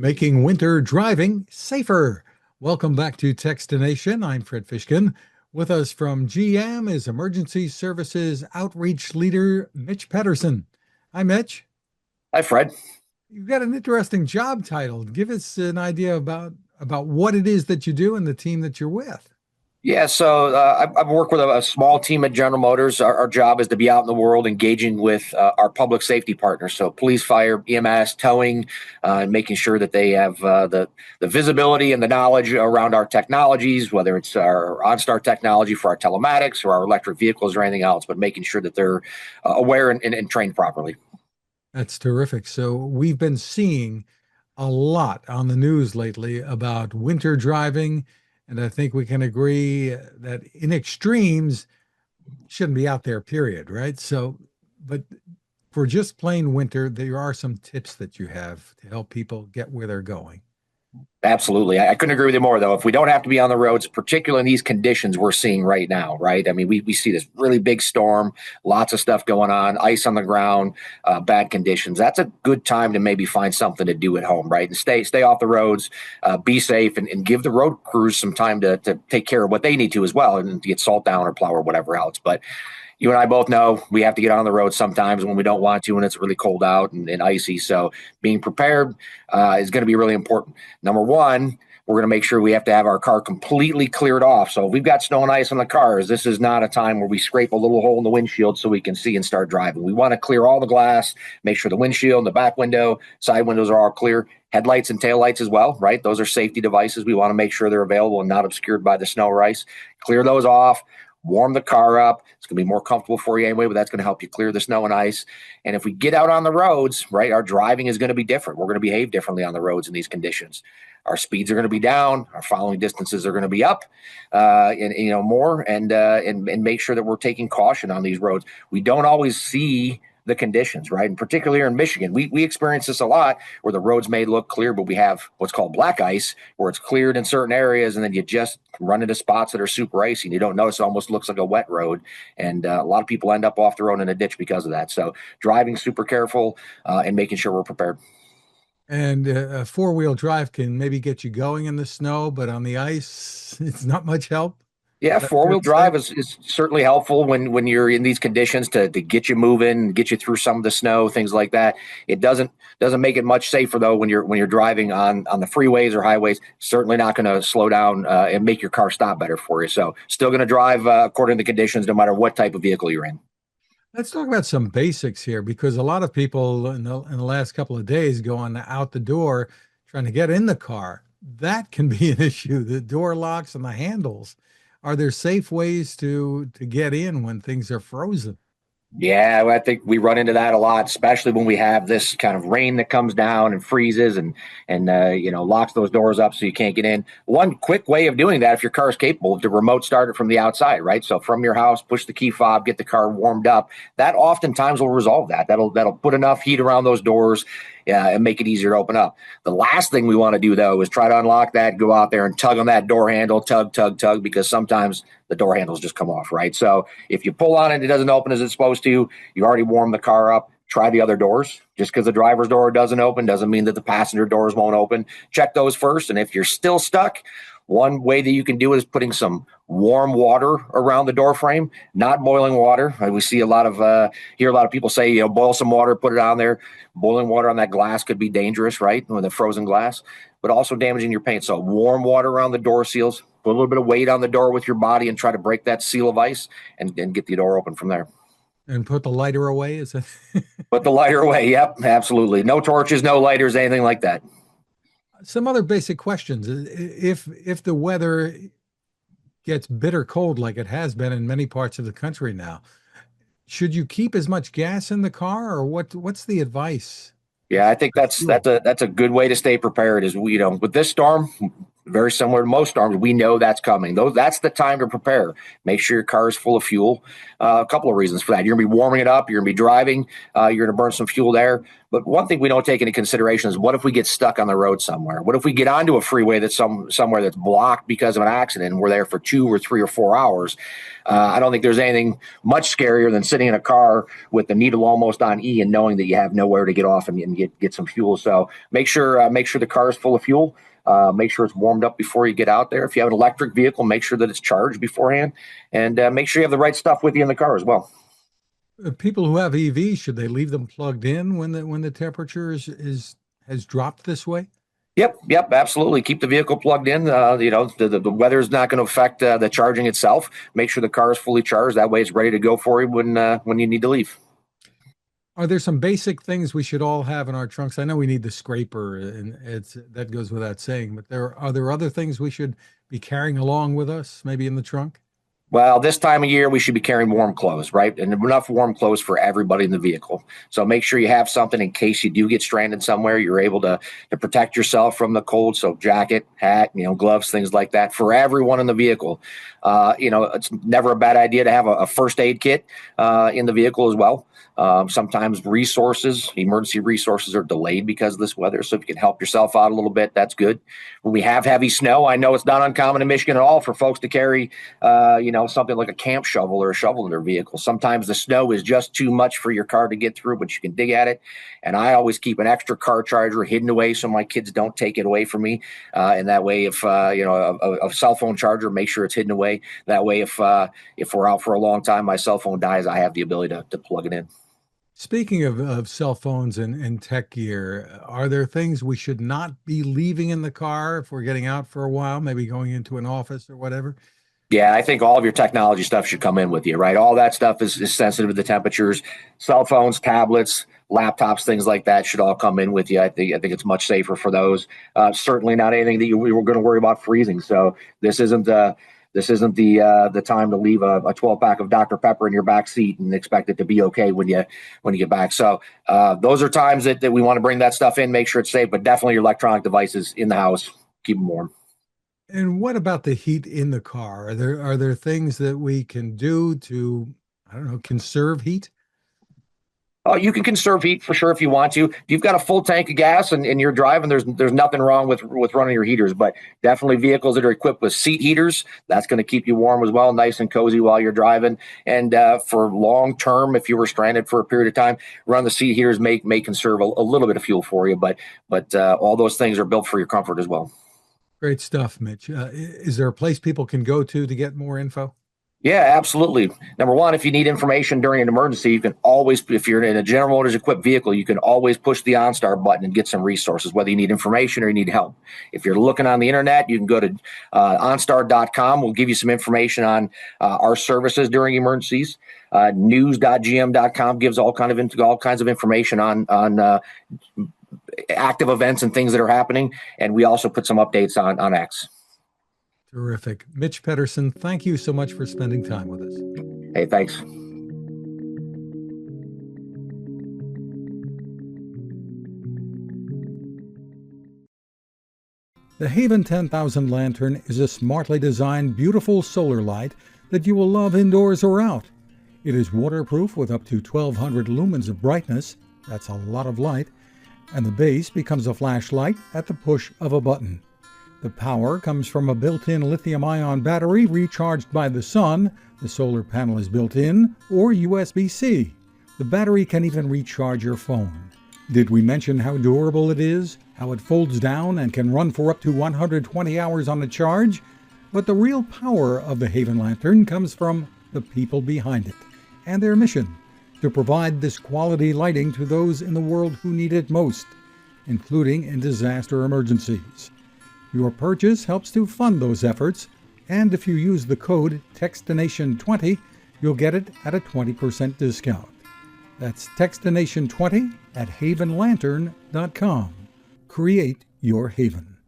making winter driving safer. Welcome back to Techstination. I'm Fred Fishkin. With us from GM is Emergency Services Outreach Leader Mitch Petterson. Hi, Mitch. Hi, Fred. You've got an interesting job title. Give us an idea about what it is that you do and the team that you're with. Yeah, so I work with a small team at General Motors. Our job is to be out in the world engaging with our public safety partners, so police, fire, EMS, towing, and making sure that they have the visibility and the knowledge around our technologies, whether it's our OnStar technology for our telematics or our electric vehicles or anything else, but making sure that they're aware and trained properly. That's terrific. So we've been seeing a lot on the news lately about winter driving, and I think we can agree that in extremes shouldn't be out there, period, right? So, but for just plain winter, there are some tips that you have to help people get where they're going. Absolutely. I couldn't agree with you more, though. If we don't have to be on the roads, particularly in these conditions we're seeing right now, right? I mean, we see this really big storm, lots of stuff going on, ice on the ground, bad conditions. That's a good time to maybe find something to do at home, right? And stay off the roads, be safe, and give the road crews some time to take care of what they need to as well, and to get salt down or plow or whatever else. But you and I both know we have to get on the road sometimes when we don't want to, when it's really cold out and icy. So being prepared is going to be really important. Number one, we're going to make sure we have to have our car completely cleared off. So if we've got snow and ice on the cars, this is not a time where we scrape a little hole in the windshield so we can see and start driving. We want to clear all the glass, make sure the windshield, the back window, side windows are all clear. Headlights and taillights as well, right? Those are safety devices. We want to make sure they're available and not obscured by the snow or ice. Clear those off. Warm the car up. It's going to be more comfortable for you anyway, but that's going to help you clear the snow and ice. And if we get out on the roads, right, our driving is going to be different. We're going to behave differently on the roads in these conditions. Our speeds are going to be down. Our following distances are going to be up, and more, and make sure that we're taking caution on these roads. We don't always see the conditions, right? And particularly here in Michigan, we experience this a lot where the roads may look clear, but we have what's called black ice, where it's cleared in certain areas, and then you just run into spots that are super icy, and you don't notice. It almost looks like a wet road, and a lot of people end up off the road in a ditch because of that. So driving super careful and making sure we're prepared. And a four-wheel drive can maybe get you going in the snow, but on the ice, it's not much help. Yeah, Is that fair four-wheel to say? drive is certainly helpful when you're in these conditions to get you moving, get you through some of the snow, things like that. It doesn't make it much safer though when you're driving on the freeways or highways. Certainly not going to slow down and make your car stop better for you. So still going to drive according to the conditions, no matter what type of vehicle you're in. Let's talk about some basics here because a lot of people in the last couple of days going out the door trying to get in the car. That can be an issue. The door locks and the handles. Are there safe ways to get in when things are frozen? Yeah, I think we run into that a lot, especially when we have this kind of rain that comes down and freezes and locks those doors up so you can't get in. One quick way of doing that, if your car is capable, to remote start it from the outside, right? So from your house, push the key fob, get the car warmed up. That oftentimes will resolve that. That'll put enough heat around those doors and make it easier to open up. The last thing we want to do though is try to unlock that, go out there and tug on that door handle, tug, because sometimes the door handles just come off, right? So if you pull on it, it doesn't open as it's supposed to. You already warmed the car up. Try the other doors. Just because the driver's door doesn't open doesn't mean that the passenger doors won't open. Check those first. And if you're still stuck, one way that you can do it is putting some warm water around the door frame, not boiling water. We see hear a lot of people say, boil some water, put it on there. Boiling water on that glass could be dangerous, right? With the frozen glass, but also damaging your paint. So warm water around the door seals, put a little bit of weight on the door with your body and try to break that seal of ice and get the door open from there. And put the lighter away? Is that Put the lighter away. Yep, absolutely. No torches, no lighters, anything like that. some other basic questions? If the weather gets bitter cold like it has been in many parts of the country now, should you keep as much gas in the car or what's the advice Yeah, as I far think as that's fuel? that's a good way to stay prepared. Is with this storm, very similar to most storms. We know that's coming. That's the time to prepare. Make sure your car is full of fuel. A couple of reasons for that. You're going to be warming it up. You're going to be driving. You're going to burn some fuel there. But one thing we don't take into consideration is, what if we get stuck on the road somewhere? What if we get onto a freeway that's somewhere that's blocked because of an accident, and we're there for 2 or 3 or 4 hours? I don't think there's anything much scarier than sitting in a car with the needle almost on E and knowing that you have nowhere to get off and get some fuel. So make sure the car is full of fuel. Make sure it's warmed up before you get out there. If you have an electric vehicle, make sure that it's charged beforehand, and make sure you have the right stuff with you in the car as well. People who have EVs, should they leave them plugged in when the temperature has dropped this way? Yep, absolutely. Keep the vehicle plugged in. The weather is not going to affect the charging itself. Make sure the car is fully charged. That way, it's ready to go for you when you need to leave. Are there some basic things we should all have in our trunks? I know we need the scraper, and that goes without saying. But are there other things we should be carrying along with us, maybe in the trunk? Well, this time of year, we should be carrying warm clothes, right? And enough warm clothes for everybody in the vehicle. So make sure you have something in case you do get stranded somewhere. You're able to protect yourself from the cold. So jacket, hat, gloves, things like that for everyone in the vehicle. It's never a bad idea to have a first aid kit in the vehicle as well. Sometimes emergency resources are delayed because of this weather. So if you can help yourself out a little bit, that's good. When we have heavy snow, I know it's not uncommon in Michigan at all for folks to carry, something like a camp shovel or a shovel in their vehicle. Sometimes the snow is just too much for your car to get through, but you can dig at it. And I always keep an extra car charger hidden away so my kids don't take it away from me. And that way, if a cell phone charger, make sure it's hidden away. That way, if we're out for a long time, my cell phone dies, I have the ability to plug it in. Speaking of cell phones and tech gear, are there things we should not be leaving in the car if we're getting out for a while, maybe going into an office or whatever? Yeah, I think all of your technology stuff should come in with you, right? All that stuff is sensitive to the temperatures. Cell phones, tablets, laptops, things like that should all come in with you. I think it's much safer for those. Certainly not anything that we were going to worry about freezing. So this isn't the time to leave a 12-pack of Dr. Pepper in your back seat and expect it to be okay when you get back. So those are times that we want to bring that stuff in, make sure it's safe, but definitely your electronic devices in the house, keep them warm. And what about the heat in the car? Are there things that we can do to, I don't know, conserve heat? You can conserve heat for sure if you want to. If you've got a full tank of gas and you're driving, there's nothing wrong with running your heaters, but definitely vehicles that are equipped with seat heaters, that's going to keep you warm as well, nice and cozy while you're driving. And for long term, if you were stranded for a period of time, run the seat heaters may conserve a little bit of fuel for you, but all those things are built for your comfort as well. Great stuff, Mitch. Is there a place people can go to get more info? Yeah, absolutely. Number one, if you need information during an emergency, you can always, if you're in a General Motors equipped vehicle, you can always push the OnStar button and get some resources, whether you need information or you need help. If you're looking on the internet, you can go to onstar.com. We'll give you some information on our services during emergencies. News.gm.com gives all kinds of information on active events and things that are happening. And we also put some updates on X. Terrific. Mitch Petterson, thank you so much for spending time with us. Hey, thanks. The Haven 10,000 lantern is a smartly designed, beautiful solar light that you will love indoors or out. It is waterproof with up to 1,200 lumens of brightness. That's a lot of light. And the base becomes a flashlight at the push of a button. The power comes from a built-in lithium-ion battery recharged by the sun. The solar panel is built in, or USB-C. The battery can even recharge your phone. Did we mention how durable it is? How it folds down and can run for up to 120 hours on a charge? But the real power of the Haven Lantern comes from the people behind it and their mission to provide this quality lighting to those in the world who need it most, including in disaster emergencies. Your purchase helps to fund those efforts, and if you use the code Techstination20, you'll get it at a 20% discount. That's Techstination20 at havenlantern.com. Create your haven.